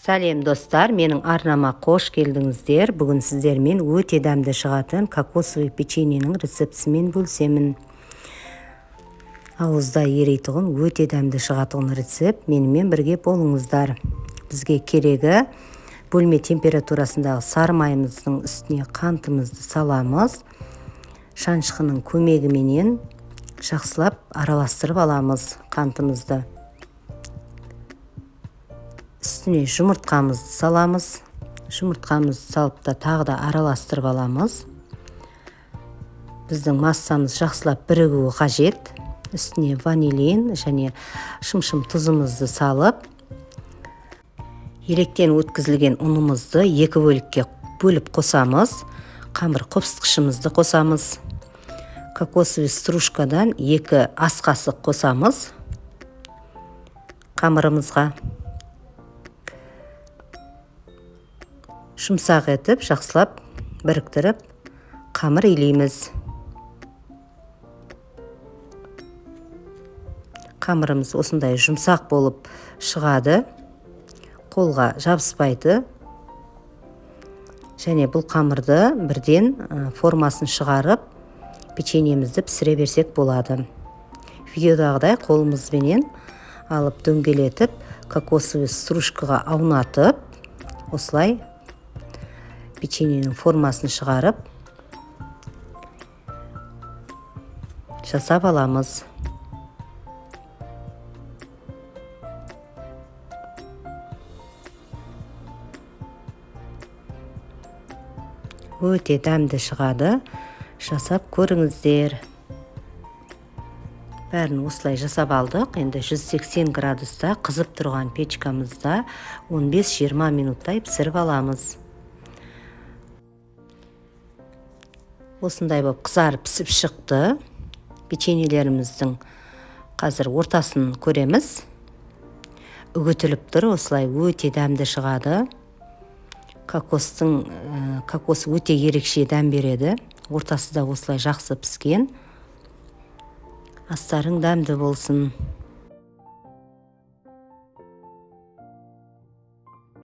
Сәлем достар, менің арнама қош келдіңіздер. Бүгін сіздермен өте дәмді шығатын кокосовый печеньенің рецептісімен бөлісемін. Ауызда ерейтұғын өте дәмді шығатұғын рецепт. Менімен бірге болыңыздар. Бізге керегі бөлме температурасындағы сары майымыздың үстіне қантымызды саламыз. Шаншқының көмегіменен жақсылап араластырып аламыз қантымызды. Үстіне жұмыртқамызды саламыз. Жұмыртқамызды салып тағы да араластырып аламыз. Біздің массамыз жақсылап бірігуі қажет. Үстіне ванилин және шым-шым тұзымызды салып, електен өткізілген ұнымызды екі бөлікке бөліп қосамыз. Қамыр қопсытқышымызды қосамыз. Кокосовый стружкадан 2 ас қасық қосамыз қамырымызға. Жұмсақ етіп, жақсылап біріктіріп, қамыр илейміз. Қамырымыз осындай жұмсақ болып шығады, қолға жабыспайды. Және бұл қамырды бірден формасын шығарып, печеньемізді пісіре берсек болады. Видеодағыдай қолымызбенен алып дөңгелетіп, кокосовый стружкаға аунатып, осылай печеньенің формасын шығарып жасап аламыз. Өте дәмді шығады. Жасап көріңіздер. Бәрін осылай жасап алдық. Енді 180 градуста қызып тұрған печкамызда 15-20 минуттай пісіріп аламыз. Осындай болып қызарып пісіп шықты. Печеньелеріміздің қазір ортасын көреміз. Үгітіліп тұр, осылай өте дәмді шығады. Кокос өте ерекше дәм береді. Ортасы да осылай жақсы піскен. Астарың дәмді болсын.